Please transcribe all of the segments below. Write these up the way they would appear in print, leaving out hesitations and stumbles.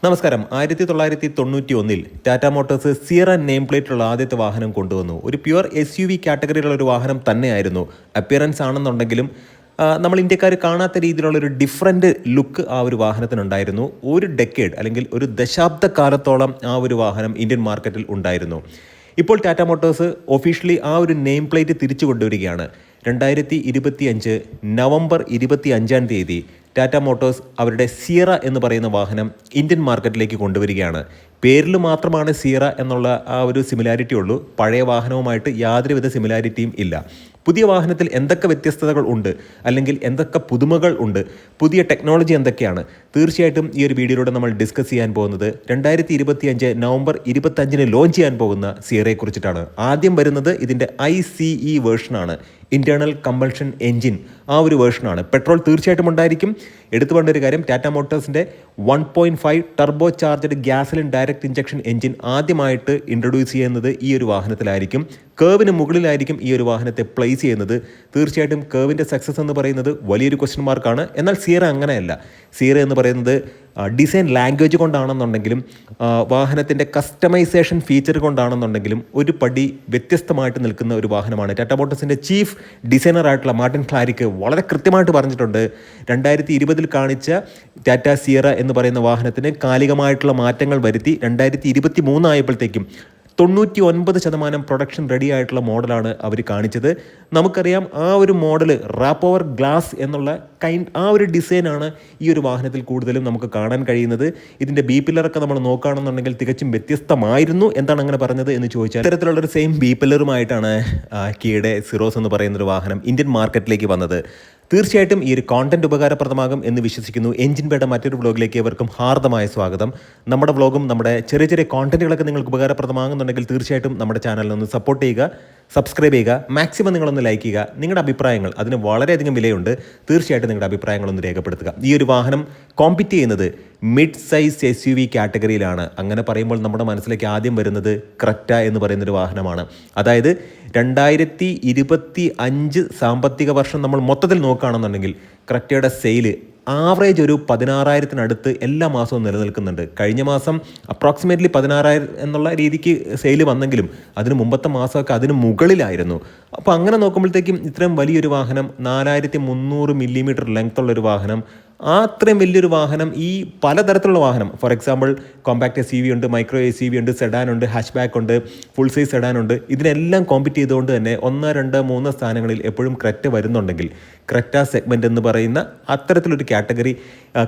നമസ്കാരം. 1991 Tata Motors Sierra name പ്ലേറ്റുള്ള ആദ്യത്തെ വാഹനം കൊണ്ടുവന്നു. ഒരു പ്യുവർ SUV കാറ്റഗറിയിലുള്ള ഒരു വാഹനം തന്നെയായിരുന്നു. അപ്പിയറൻസ് ആണെന്നുണ്ടെങ്കിലും നമ്മൾ ഇന്ത്യക്കാർ കാണാത്ത രീതിയിലുള്ള ഒരു ഡിഫറൻറ്റ് ലുക്ക് ആ ഒരു വാഹനത്തിനുണ്ടായിരുന്നു. ഒരു ഡെക്കേഡ് അല്ലെങ്കിൽ ഒരു ദശാബ്ദ കാലത്തോളം ആ ഒരു വാഹനം ഇന്ത്യൻ മാർക്കറ്റിൽ ഉണ്ടായിരുന്നു. ഇപ്പോൾ ടാറ്റ മോട്ടോഴ്സ് ഒഫീഷ്യലി ആ ഒരു നെയിം പ്ലേറ്റ് തിരിച്ചു കൊണ്ടുവരികയാണ്. 2025 നവംബർ 25 ടാറ്റ മോട്ടോഴ്സ് അവരുടെ സിയറ എന്ന് പറയുന്ന വാഹനം ഇന്ത്യൻ മാർക്കറ്റിലേക്ക് കൊണ്ടുവരികയാണ്. പേരിൽ മാത്രമാണ് സിയറ എന്നുള്ള ആ ഒരു സിമിലാരിറ്റി ഉള്ളൂ. പഴയ വാഹനവുമായിട്ട് യാതൊരുവിധ സിമിലാരിറ്റിയും ഇല്ല. പുതിയ വാഹനത്തിൽ എന്തൊക്കെ വ്യത്യസ്തതകൾ ഉണ്ട്, അല്ലെങ്കിൽ എന്തൊക്കെ പുതുമകൾ ഉണ്ട്, പുതിയ ടെക്നോളജി എന്തൊക്കെയാണ്, തീർച്ചയായിട്ടും ഈ ഒരു വീഡിയോയിലൂടെ നമ്മൾ ഡിസ്കസ് ചെയ്യാൻ പോകുന്നത് 2025 നവംബർ 25 ലോഞ്ച് ചെയ്യാൻ പോകുന്ന സിയറയെ കുറിച്ചിട്ടാണ്. ആദ്യം വരുന്നത് ഇതിൻ്റെ ICE വേർഷനാണ്, ഇൻറ്റേർണൽ കമ്പൾഷൻ എൻജിൻ. ആ ഒരു വേർഷനാണ്. പെട്രോൾ തീർച്ചയായിട്ടും ഉണ്ടായിരിക്കും. എടുത്തു പറഞ്ഞ ഒരു കാര്യം, ടാറ്റ മോട്ടോഴ്സിൻ്റെ 1.5 turbo charged gasoline direct injection engine ആദ്യമായിട്ട് ഇൻട്രൊഡ്യൂസ് ചെയ്യുന്നത് ഈ ഒരു വാഹനത്തിലായിരിക്കും. കേവിന് മുകളിലായിരിക്കും ഈ ഒരു വാഹനത്തെ പ്ലേസ് ചെയ്യുന്നത്. തീർച്ചയായിട്ടും കേവിൻ്റെ സക്സസ് എന്ന് പറയുന്നത് വലിയൊരു ക്വസ്റ്റ്യൻ മാർക്കാണ്. എന്നാൽ സിയറ അങ്ങനെയല്ല. സിയറ എന്ന് പറയുന്നത് ഡിസൈൻ ലാംഗ്വേജ് കൊണ്ടാണെന്നുണ്ടെങ്കിലും വാഹനത്തിൻ്റെ കസ്റ്റമൈസേഷൻ ഫീച്ചർ കൊണ്ടാണെന്നുണ്ടെങ്കിലും ഒരു പടി വ്യത്യസ്തമായിട്ട് നിൽക്കുന്ന ഒരു വാഹനമാണ്. ടാറ്റ മോട്ടോഴ്സിൻ്റെ ചീഫ് ഡിസൈനറായിട്ടുള്ള മാർട്ടിൻ ക്ലാരിക്ക് വളരെ കൃത്യമായിട്ട് പറഞ്ഞിട്ടുണ്ട്, 2020 കാണിച്ച ടാറ്റ സിയറ എന്ന് പറയുന്ന വാഹനത്തിന് കാലികമായിട്ടുള്ള മാറ്റങ്ങൾ വരുത്തി 2023 ആയപ്പോഴത്തേക്കും 99% പ്രൊഡക്ഷൻ റെഡി ആയിട്ടുള്ള മോഡലാണ് അവർ കാണിച്ചത്. നമുക്കറിയാം ആ ഒരു മോഡൽ റാപ്പ് ഓവർ ഗ്ലാസ് എന്നുള്ള ആ ഒരു ഡിസൈനാണ് ഈ ഒരു വാഹനത്തിൽ കൂടുതലും നമുക്ക് കാണാൻ കഴിയുന്നത്. ഇതിൻ്റെ ബി പില്ലറൊക്കെ നമ്മൾ നോക്കുകയാണെന്നുണ്ടെങ്കിൽ തികച്ചും വ്യത്യസ്തമായിരുന്നു. എന്താണ് അങ്ങനെ പറഞ്ഞത് എന്ന് ചോദിച്ചാൽ, ഇത്തരത്തിലുള്ളൊരു സെയിം ബി പില്ലറുമായിട്ടാണ് കിയയുടെ സിറോസ് എന്ന് പറയുന്നൊരു വാഹനം ഇന്ത്യൻ മാർക്കറ്റിലേക്ക് വന്നത്. തീർച്ചയായിട്ടും ഈ ഒരു കോണ്ടന്റ് ഉപകാരപ്രദമാകും എന്ന് വിശ്വസിക്കുന്നു. എൻജിൻ ബേയുടെ മറ്റൊരു വ്ളോഗിലേക്ക് ഏവർക്കും ഹാർദമായ സ്വാഗതം. നമ്മുടെ വ്ളോഗും നമ്മുടെ ചെറിയ ചെറിയ കോണ്ടന്റുകളൊക്കെ നിങ്ങൾക്ക് ഉപകാരപ്രദമാകുന്നുണ്ടെങ്കിൽ തീർച്ചയായിട്ടും നമ്മുടെ ചാനലിനൊന്ന് സപ്പോർട്ട് ചെയ്യുക, സബ്സ്ക്രൈബ് ചെയ്യുക, മാക്സിമം നിങ്ങളൊന്ന് ലൈക്ക് ചെയ്യുക. നിങ്ങളുടെ അഭിപ്രായങ്ങൾ അതിന് വളരെയധികം വിലയുണ്ട്. തീർച്ചയായിട്ടും നിങ്ങളുടെ അഭിപ്രായങ്ങളൊന്ന് രേഖപ്പെടുത്തുക. ഈ ഒരു വാഹനം കോമ്പീറ്റ് ചെയ്യുന്നത് മിഡ് സൈസ് SUV കാറ്റഗറിയിലാണ്. അങ്ങനെ പറയുമ്പോൾ നമ്മുടെ മനസ്സിലേക്ക് ആദ്യം വരുന്നത് ക്രെറ്റ എന്ന് പറയുന്നൊരു വാഹനമാണ്. അതായത് 2025 സാമ്പത്തിക വർഷം നമ്മൾ മൊത്തത്തിൽ നോക്കുകയാണെന്നുണ്ടെങ്കിൽ ക്രെറ്റയുടെ സെയിൽ ആവറേജ് ഒരു 16,000-നടുത്ത് എല്ലാ മാസവും നിലനിൽക്കുന്നുണ്ട്. കഴിഞ്ഞ മാസം അപ്രോക്സിമേറ്റ്ലി 16,000 എന്നുള്ള രീതിക്ക് സെയിൽ വന്നെങ്കിലും അതിന് മുമ്പത്തെ മാസമൊക്കെ അതിന് മുകളിലായിരുന്നു. അപ്പോൾ അങ്ങനെ നോക്കുമ്പോഴത്തേക്കും ഇത്രയും വലിയൊരു വാഹനം, 4300 മില്ലിമീറ്റർ ലെങ്ത് ഉള്ളൊരു വാഹനം, അത്രയും വലിയൊരു വാഹനം, ഈ പലതരത്തിലുള്ള വാഹനം, ഫോർ എക്സാമ്പിൾ കോമ്പാക്ട് SUV ഉണ്ട്, മൈക്രോ SUV ഉണ്ട്, സെഡാൻ ഉണ്ട്, ഹാച്ച് ബാക്ക് ഉണ്ട്, ഫുൾ സൈസ് സെഡാൻ ഉണ്ട്. ഇതിനെല്ലാം കോമ്പീറ്റ് ചെയ്തുകൊണ്ട് തന്നെ 1, 2, 3 സ്ഥാനങ്ങളിൽ എപ്പോഴും ക്രെറ്റ വരുന്നുണ്ടെങ്കിൽ ക്രെറ്റ സെഗ്മെൻറ്റ് എന്ന് പറയുന്ന അത്തരത്തിലൊരു കാറ്റഗറി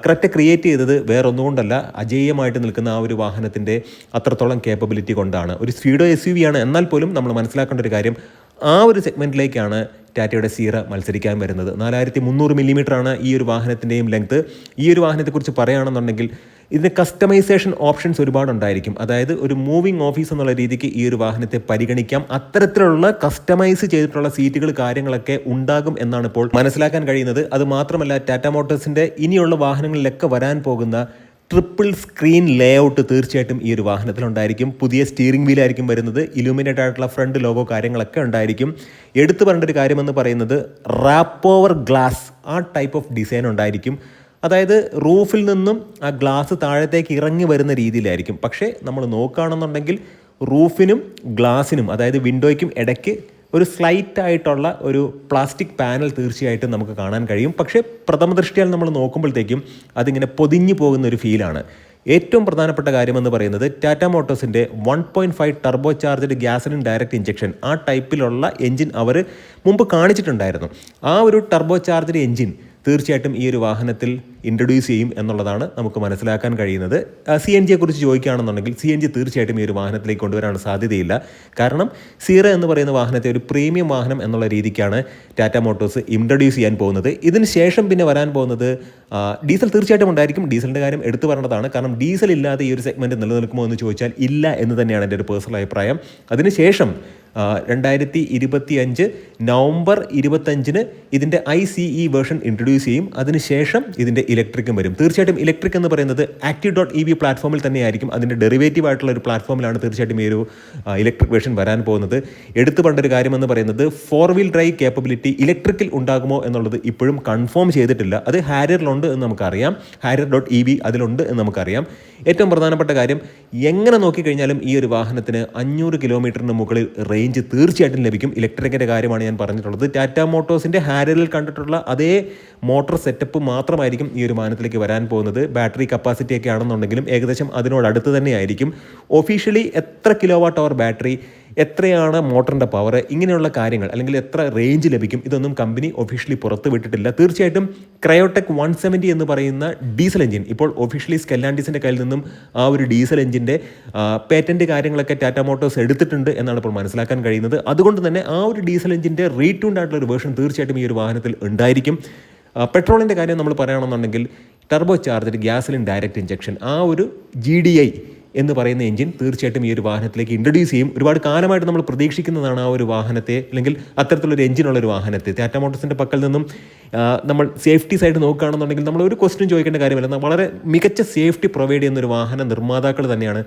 ക്രെറ്റ ക്രിയേറ്റ് ചെയ്തത് വേറെ ഒന്നുകൊണ്ടല്ല, അജേയമായിട്ട് നിൽക്കുന്ന ആ ഒരു വാഹനത്തിൻ്റെ അത്രത്തോളം കേപ്പബിലിറ്റി കൊണ്ടാണ്. ഒരു സ്പീഡോ SUV ആണ്, എന്നാൽ പോലും നമ്മൾ മനസ്സിലാക്കേണ്ട ഒരു കാര്യം, ആ ഒരു സെഗ്മെൻറ്റിലേക്കാണ് ടാറ്റയുടെ സിയറ മത്സരിക്കാൻ വരുന്നത്. 4300 മില്ലിമീറ്ററാണ് ഈ ഒരു വാഹനത്തിൻ്റെയും ലെങ്ത്ത്. ഈ ഒരു വാഹനത്തെക്കുറിച്ച് പറയുകയാണെന്നുണ്ടെങ്കിൽ ഇതിന് കസ്റ്റമൈസേഷൻ ഓപ്ഷൻസ് ഒരുപാടുണ്ടായിരിക്കും. അതായത് ഒരു മൂവിങ് ഓഫീസ് എന്നുള്ള രീതിക്ക് ഈ ഒരു വാഹനത്തെ പരിഗണിക്കാം. അത്തരത്തിലുള്ള കസ്റ്റമൈസ് ചെയ്തിട്ടുള്ള സീറ്റുകൾ കാര്യങ്ങളൊക്കെ ഉണ്ടാകും എന്നാണ് ഇപ്പോൾ മനസ്സിലാക്കാൻ കഴിയുന്നത്. അത് മാത്രമല്ല, ടാറ്റ മോട്ടോഴ്സിൻ്റെ ഇനിയുള്ള വാഹനങ്ങളിലൊക്കെ വരാൻ പോകുന്ന ട്രിപ്പിൾ സ്ക്രീൻ ലേഔട്ട് തീർച്ചയായിട്ടും ഈ ഒരു വാഹനത്തിലുണ്ടായിരിക്കും. പുതിയ സ്റ്റിയറിംഗ് വീലായിരിക്കും വരുന്നത്. ഇലൂമിനേറ്റ് ആയിട്ടുള്ള ഫ്രണ്ട് ലോഗോ കാര്യങ്ങളൊക്കെ ഉണ്ടായിരിക്കും. എടുത്തു പറയേണ്ട ഒരു കാര്യമെന്ന് പറയുന്നത് റാപ്പ് ഓവർ ഗ്ലാസ്, ആ ടൈപ്പ് ഓഫ് ഡിസൈൻ ഉണ്ടായിരിക്കും. അതായത് റൂഫിൽ നിന്നും ആ ഗ്ലാസ് താഴത്തേക്ക് ഇറങ്ങി വരുന്ന രീതിയിലായിരിക്കും. പക്ഷേ നമ്മൾ നോക്കുകയാണെന്നുണ്ടെങ്കിൽ റൂഫിനും ഗ്ലാസിനും, അതായത് വിൻഡോയ്ക്കും ഇടയ്ക്ക് ഒരു സ്ലൈറ്റ് ആയിട്ടുള്ള ഒരു പ്ലാസ്റ്റിക് പാനൽ തീർച്ചയായിട്ടും നമുക്ക് കാണാൻ കഴിയും. പക്ഷേ പ്രഥമ ദൃഷ്ടിയാൽ നമ്മൾ നോക്കുമ്പോഴത്തേക്കും അതിങ്ങനെ പൊതിഞ്ഞു പോകുന്ന ഒരു ഫീലാണ്. ഏറ്റവും പ്രധാനപ്പെട്ട കാര്യമെന്ന് പറയുന്നത് ടാറ്റ മോട്ടോഴ്സിൻ്റെ 1.5 turbo charged gasoline direct injection, ആ ടൈപ്പിലുള്ള എൻജിൻ അവർ മുമ്പ് കാണിച്ചിട്ടുണ്ടായിരുന്നു. ആ ഒരു ടർബോ ചാർജഡ് എൻജിൻ തീർച്ചയായിട്ടും ഈ ഒരു വാഹനത്തിൽ ഇൻട്രൊഡ്യൂസ് ചെയ്യും എന്നുള്ളതാണ് നമുക്ക് മനസ്സിലാക്കാൻ കഴിയുന്നത്. CNG കുറിച്ച് ചോദിക്കുകയാണെന്നുണ്ടെങ്കിൽ CNG തീർച്ചയായിട്ടും ഈ ഒരു വാഹനത്തിലേക്ക് കൊണ്ടുവരാൻ സാധ്യതയില്ല. കാരണം സിയറ എന്ന് പറയുന്ന വാഹനത്തെ ഒരു പ്രീമിയം വാഹനം എന്നുള്ള രീതിക്കാണ് ടാറ്റ മോട്ടോഴ്സ് ഇൻട്രൊഡ്യൂസ് ചെയ്യാൻ പോകുന്നത്. ഇതിന് ശേഷം പിന്നെ വരാൻ പോകുന്നത് ഡീസൽ തീർച്ചയായിട്ടും ഉണ്ടായിരിക്കും. ഡീസലിൻ്റെ കാര്യം എടുത്തു പറഞ്ഞതാണ്. കാരണം ഡീസൽ ഇല്ലാതെ ഈ ഒരു സെഗ്മെൻറ്റ് നിലനിൽക്കുമോ എന്ന് ചോദിച്ചാൽ ഇല്ല എന്ന് തന്നെയാണ് എൻ്റെ ഒരു പേഴ്സണൽ അഭിപ്രായം. അതിനുശേഷം 2025 നവംബർ 25 ഇതിൻ്റെ ICE വേർഷൻ ഇൻട്രൊഡ്യൂസ് ചെയ്യും. അതിനുശേഷം ഇതിൻ്റെ ഇലക്ട്രിക്കും വരും. തീർച്ചയായിട്ടും ഇലക്ട്രിക് എന്ന് പറയുന്നത് Active.ev പ്ലാറ്റ്ഫോമിൽ തന്നെയായിരിക്കും. അതിൻ്റെ ഡെറിവേറ്റീവ് ആയിട്ടുള്ള ഒരു പ്ലാറ്റ്ഫോമിലാണ് തീർച്ചയായിട്ടും ഈ ഒരു ഇലക്ട്രിക് വേർഷൻ വരാൻ പോകുന്നത്. എടുത്തു പണ്ടൊരു കാര്യമെന്ന് പറയുന്നത് 4-wheel ഡ്രൈവ് കേപ്പബിലിറ്റി ഇലക്ട്രിക്കിൽ ഉണ്ടാകുമോ എന്നുള്ളത് ഇപ്പോഴും കൺഫേം ചെയ്തിട്ടില്ല. അത് ഹാരിയറിലുണ്ട് എന്ന് നമുക്കറിയാം. Harrier.ev അതിലുണ്ട് എന്ന് നമുക്കറിയാം. ഏറ്റവും പ്രധാനപ്പെട്ട കാര്യം, എങ്ങനെ നോക്കിക്കഴിഞ്ഞാലും ഈ ഒരു വാഹനത്തിന് 500 കിലോമീറ്ററിന് മുകളിൽ റേഞ്ച് തീർച്ചയായിട്ടും ലഭിക്കും. ഇലക്ട്രിക്കിൻ്റെ കാര്യമാണ് ഞാൻ പറഞ്ഞിട്ടുള്ളത്. ടാറ്റ മോട്ടോഴ്സിൻ്റെ ഹാരിയറിൽ കണ്ടിട്ടുള്ള അതേ മോട്ടോർ സെറ്റപ്പ് മാത്രമായിരിക്കും ഈ ഒരു വാഹനത്തിലേക്ക് വരാൻ പോകുന്നത്. ബാറ്ററി കപ്പാസിറ്റി ഒക്കെ ആണെന്നുണ്ടെങ്കിലും ഏകദേശം അതിനോടടുത്ത് തന്നെയായിരിക്കും. ഒഫീഷ്യലി എത്ര kWh ബാറ്ററി, എത്രയാണ് മോട്ടറിൻ്റെ പവർ, ഇങ്ങനെയുള്ള കാര്യങ്ങൾ, അല്ലെങ്കിൽ എത്ര റേഞ്ച് ലഭിക്കും, ഇതൊന്നും കമ്പനി ഒഫീഷ്യലി പുറത്ത് വിട്ടിട്ടില്ല. തീർച്ചയായിട്ടും ക്രയോടെക് 170 എന്ന് പറയുന്ന ഡീസൽ എഞ്ചിൻ ഇപ്പോൾ ഒഫീഷ്യലി സ്റ്റെല്ലാൻഡിസിൻ്റെ കയ്യിൽ നിന്നും ആ ഒരു ഡീസൽ എഞ്ചിൻ്റെ പേറ്റൻറ്റ് കാര്യങ്ങളൊക്കെ ടാറ്റ മോട്ടോഴ്സ് എടുത്തിട്ടുണ്ട് എന്നാണ് ഇപ്പോൾ മനസ്സിലാക്കാൻ കഴിയുന്നത്. അതുകൊണ്ട് തന്നെ ആ ഒരു ഡീസൽ എഞ്ചിൻ്റെ റീട്യൂൺഡ് ആയിട്ടുള്ള ഒരു വേർഷൻ തീർച്ചയായിട്ടും ഈ ഒരു വാഹനത്തിൽ ഉണ്ടായിരിക്കും. പെട്രോളിൻ്റെ കാര്യം നമ്മൾ പറയുകയാണെന്നുണ്ടെങ്കിൽ turbo charged gasoline direct injection, ആ ഒരു GDI എന്ന് പറയുന്ന എഞ്ചിൻ തീർച്ചയായിട്ടും ഈ ഒരു വാഹനത്തിലേക്ക് ഇൻട്രൊഡ്യൂസ് ചെയ്യും. ഒരുപാട് കാലമായിട്ട് നമ്മൾ പ്രതീക്ഷിക്കുന്നതാണ് ആ ഒരു വാഹനത്തെ, അല്ലെങ്കിൽ അത്തരത്തിലൊരു എഞ്ചിനുള്ളൊരു വാഹനത്തെ. ടാറ്റ മോട്ടോഴ്സിൻ്റെ പക്കൽ നിന്നും നമ്മൾ സേഫ്റ്റി സൈഡ് നോക്കുകയാണെന്നുണ്ടെങ്കിൽ നമ്മൾ ഒരു ക്വസ്റ്റ്യൻ ചോദിക്കേണ്ട കാര്യമല്ല. വളരെ മികച്ച സേഫ്റ്റി പ്രൊവൈഡ് ചെയ്യുന്ന ഒരു വാഹന നിർമ്മാതാക്കൾ തന്നെയാണ്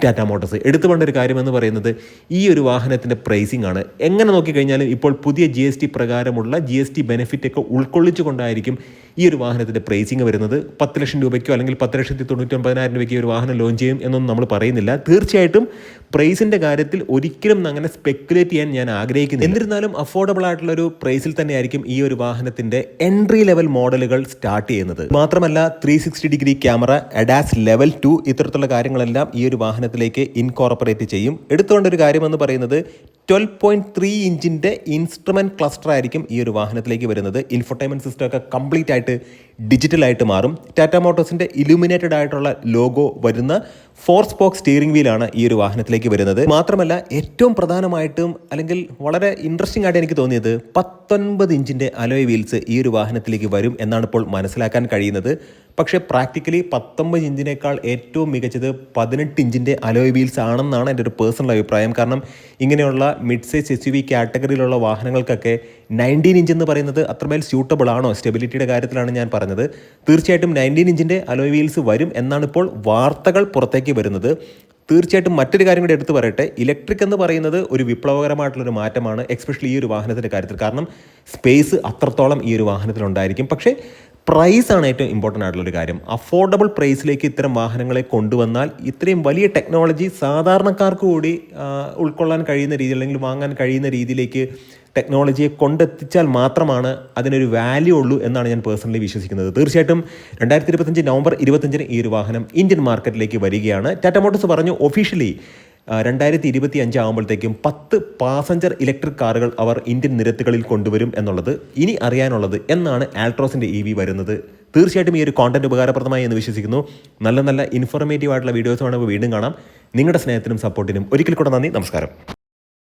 ടാറ്റ മോട്ടോഴ്സ്. എടുത്തു വേണ്ട ഒരു കാര്യമെന്ന് പറയുന്നത് ഈ ഒരു വാഹനത്തിൻ്റെ പ്രൈസിംഗ് ആണ്. എങ്ങനെ നോക്കിക്കഴിഞ്ഞാലും ഇപ്പോൾ പുതിയ GST പ്രകാരമുള്ള GST ബെനിഫിറ്റ് ഒക്കെ ഉൾക്കൊള്ളിച്ചുകൊണ്ടായിരിക്കും ഈ ഒരു വാഹനത്തിൻ്റെ പ്രൈസിംഗ് വരുന്നത്. 10 ലക്ഷം രൂപയ്ക്കോ അല്ലെങ്കിൽ 10,99,000 രൂപയ്ക്ക് ഒരു വാഹനം ലോഞ്ച് ചെയ്യും എന്നൊന്നും നമ്മൾ പറയുന്നില്ല. തീർച്ചയായിട്ടും പ്രൈസിൻ്റെ കാര്യത്തിൽ ഒരിക്കലും അങ്ങനെ സ്പെക്കുലേറ്റ് ചെയ്യാൻ ഞാൻ ആഗ്രഹിക്കുന്നില്ല. എന്നിരുന്നാലും അഫോർഡബിൾ ആയിട്ടുള്ള ഒരു പ്രൈസിൽ തന്നെയായിരിക്കും ഈ ഒരു വാഹനത്തിൻ്റെ എൻട്രി ലെവൽ മോഡലുകൾ സ്റ്റാർട്ട് ചെയ്യുന്നത്. മാത്രമല്ല 360 ഡിഗ്രി ക്യാമറ, ADAS ലെവൽ 2 ഇത്തരത്തിലുള്ള കാര്യങ്ങളെല്ലാം ഈ ഒരു വാഹനത്തിലേക്ക് ഇൻകോർപ്പറേറ്റ് ചെയ്യും. എടുത്തുകൊണ്ടൊരു കാര്യമെന്ന് പറയുന്നത് 12.3 ഇഞ്ചിൻ്റെ ഇൻസ്ട്രുമെൻറ്റ് ക്ലസ്റ്റർ ആയിരിക്കും ഈ ഒരു വാഹനത്തിലേക്ക് വരുന്നത്. ഇൻഫോർടൈൻമെൻറ്റ് സിസ്റ്റം ഒക്കെ കംപ്ലീറ്റ് ആയിട്ട് ഡിജിറ്റലായിട്ട് മാറും. ടാറ്റ മോട്ടോഴ്സിൻ്റെ ഇലുമിനേറ്റഡ് ആയിട്ടുള്ള ലോഗോ വരുന്ന 4-spoke സ്റ്റിയറിംഗ് വീലാണ് ഈ ഒരു വാഹനത്തിലേക്ക് വരുന്നത്. മാത്രമല്ല ഏറ്റവും പ്രധാനമായിട്ടും, അല്ലെങ്കിൽ വളരെ ഇൻട്രസ്റ്റിംഗ് ആയിട്ട് എനിക്ക് തോന്നിയത്, 19 ഇഞ്ചിൻ്റെ അലോയ് വീൽസ് ഈ ഒരു വാഹനത്തിലേക്ക് വരും എന്നാണ് ഇപ്പോൾ മനസ്സിലാക്കാൻ കഴിയുന്നത്. പക്ഷേ പ്രാക്ടിക്കലി 19 ഇഞ്ചിനേക്കാൾ ഏറ്റവും മികച്ചത് 18 ഇഞ്ചിൻ്റെ അലോയ് വീൽസ് ആണെന്നാണ് എൻ്റെ ഒരു പേഴ്സണൽ അഭിപ്രായം. കാരണം ഇങ്ങനെയുള്ള മിഡ് സൈസ് SUV കാറ്റഗറിയിലുള്ള വാഹനങ്ങൾക്കൊക്കെ 19 ഇഞ്ച് എന്ന് പറയുന്നത് അത്രമേൽ സ്യൂട്ടബിൾ ആണോ? സ്റ്റെബിലിറ്റിയുടെ കാര്യത്തിലാണ് ഞാൻ പറഞ്ഞത്. തീർച്ചയായിട്ടും 19 ഇഞ്ചിൻ്റെ അലോയ് വീൽസ് വരും എന്നാണ് ഇപ്പോൾ വാർത്തകൾ പുറത്തേക്ക് വരുന്നത്. തീർച്ചയായിട്ടും മറ്റൊരു കാര്യം കൂടി എടുത്തു പറയട്ടെ, ഇലക്ട്രിക് എന്ന് പറയുന്നത് ഒരു വിപ്ലവകരമായിട്ടുള്ളൊരു മാറ്റമാണ്, എക്സ്പെഷ്യലി ഈ ഒരു വാഹനത്തിൻ്റെ കാര്യത്തിൽ. കാരണം സ്പേസ് അത്രത്തോളം ഈ ഒരു വാഹനത്തിലുണ്ടായിരിക്കും. പക്ഷേ പ്രൈസാണ് ഏറ്റവും ഇമ്പോർട്ടൻ്റ് ആയിട്ടുള്ളൊരു കാര്യം. അഫോർഡബിൾ പ്രൈസിലേക്ക് ഇത്തരം വാഹനങ്ങളെ കൊണ്ടുവന്നാൽ ഇത്രയും വലിയ ടെക്നോളജി സാധാരണക്കാർക്ക് കൂടി ഉൾക്കൊള്ളാൻ കഴിയുന്ന രീതിയിൽ, അല്ലെങ്കിൽ വാങ്ങാൻ കഴിയുന്ന രീതിയിലേക്ക് ടെക്നോളജിയെ കൊണ്ടെത്തിച്ചാൽ മാത്രമാണ് അതിനൊരു വാല്യൂ ഉള്ളൂ എന്നാണ് ഞാൻ പേഴ്സണലി വിശ്വസിക്കുന്നത്. തീർച്ചയായിട്ടും 2025 നവംബർ 25 ഈ ഒരു വാഹനം ഇന്ത്യൻ മാർക്കറ്റിലേക്ക് വരികയാണ്. ടാറ്റ മോട്ടോഴ്സ് പറഞ്ഞു ഒഫീഷ്യലി 2025 ആകുമ്പോഴത്തേക്കും 10 പാസഞ്ചർ ഇലക്ട്രിക് കാറുകൾ അവർ ഇന്ത്യൻ നിരത്തുകളിൽ കൊണ്ടുവരും എന്നുള്ളത്. ഇനി അറിയാനുള്ളത് എന്നാണ് ആൾട്രോസിൻ്റെ EV വരുന്നത്. തീർച്ചയായിട്ടും ഈ ഒരു കോണ്ടന്റ് ഉപകാരപ്രദമായി എന്ന് വിശ്വസിക്കുന്നു. നല്ല ഇൻഫോർമേറ്റീവ് ആയിട്ടുള്ള വീഡിയോസ് വേണമെങ്കിൽ വീണ്ടും കാണാം. നിങ്ങളുടെ സ്നേഹത്തിനും സപ്പോർട്ടിനും ഒരിക്കൽ കൂടെ നന്ദി. നമസ്കാരം.